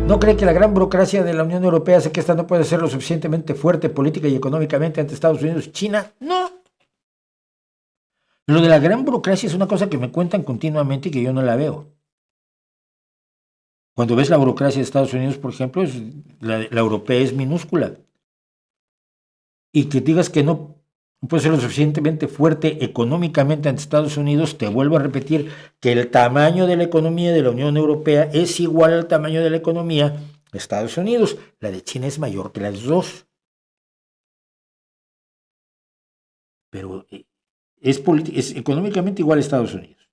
¿No cree que la gran burocracia de la Unión Europea hace que esta no puede ser lo suficientemente fuerte política y económicamente ante Estados Unidos y China? No. Lo de la gran burocracia es una cosa que me cuentan continuamente y que yo no la veo. Cuando ves la burocracia de Estados Unidos, por ejemplo, la europea es minúscula. Y que digas que no puede ser lo suficientemente fuerte económicamente ante Estados Unidos, te vuelvo a repetir que el tamaño de la economía de la Unión Europea es igual al tamaño de la economía de Estados Unidos. La de China es mayor que las dos. Pero es económicamente igual a Estados Unidos.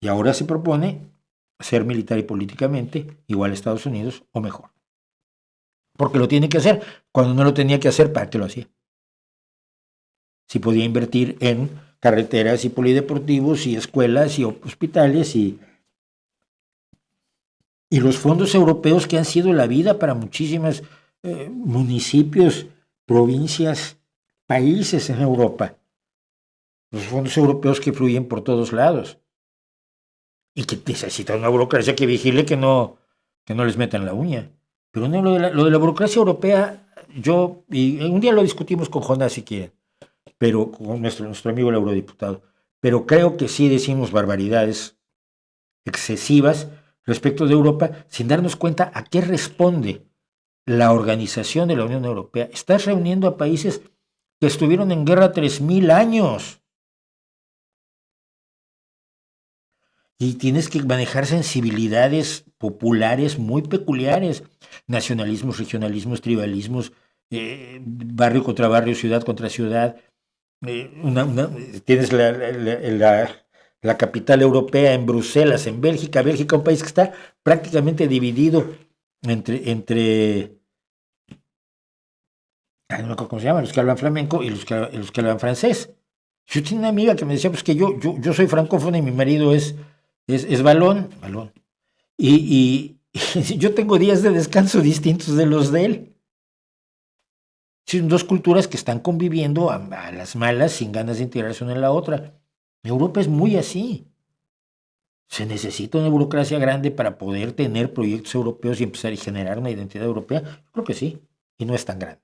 Y ahora se propone ser militar y políticamente igual a Estados Unidos o mejor. Porque lo tiene que hacer. Cuando no lo tenía que hacer, ¿para qué lo hacía? Si podía invertir en carreteras y polideportivos y escuelas y hospitales y los fondos europeos que han sido la vida para muchísimos municipios, provincias, países en Europa. Los fondos europeos que fluyen por todos lados y que necesitan una burocracia que vigile que no les metan la uña. Pero no, lo de la burocracia europea, y un día lo discutimos con Jonás si quieren, pero con nuestro amigo el eurodiputado, pero creo que sí decimos barbaridades excesivas respecto de Europa sin darnos cuenta a qué responde la organización de la Unión Europea. Estás reuniendo a países que estuvieron en guerra 3000 años. Y tienes que manejar sensibilidades populares muy peculiares, nacionalismos, regionalismos, tribalismos, barrio contra barrio, ciudad contra ciudad. Tienes la capital europea en Bruselas, en Bélgica, un país que está prácticamente dividido entre no me acuerdo cómo se llaman, los que hablan flamenco y los que hablan francés. Yo tenía una amiga que me decía, pues que yo soy francófono y mi marido es balón. Y yo tengo días de descanso distintos de los de él. Son dos culturas que están conviviendo a las malas, sin ganas de integrarse una en la otra. Europa es muy así. ¿Se necesita una burocracia grande para poder tener proyectos europeos y empezar a generar una identidad europea? Yo creo que sí, y no es tan grande.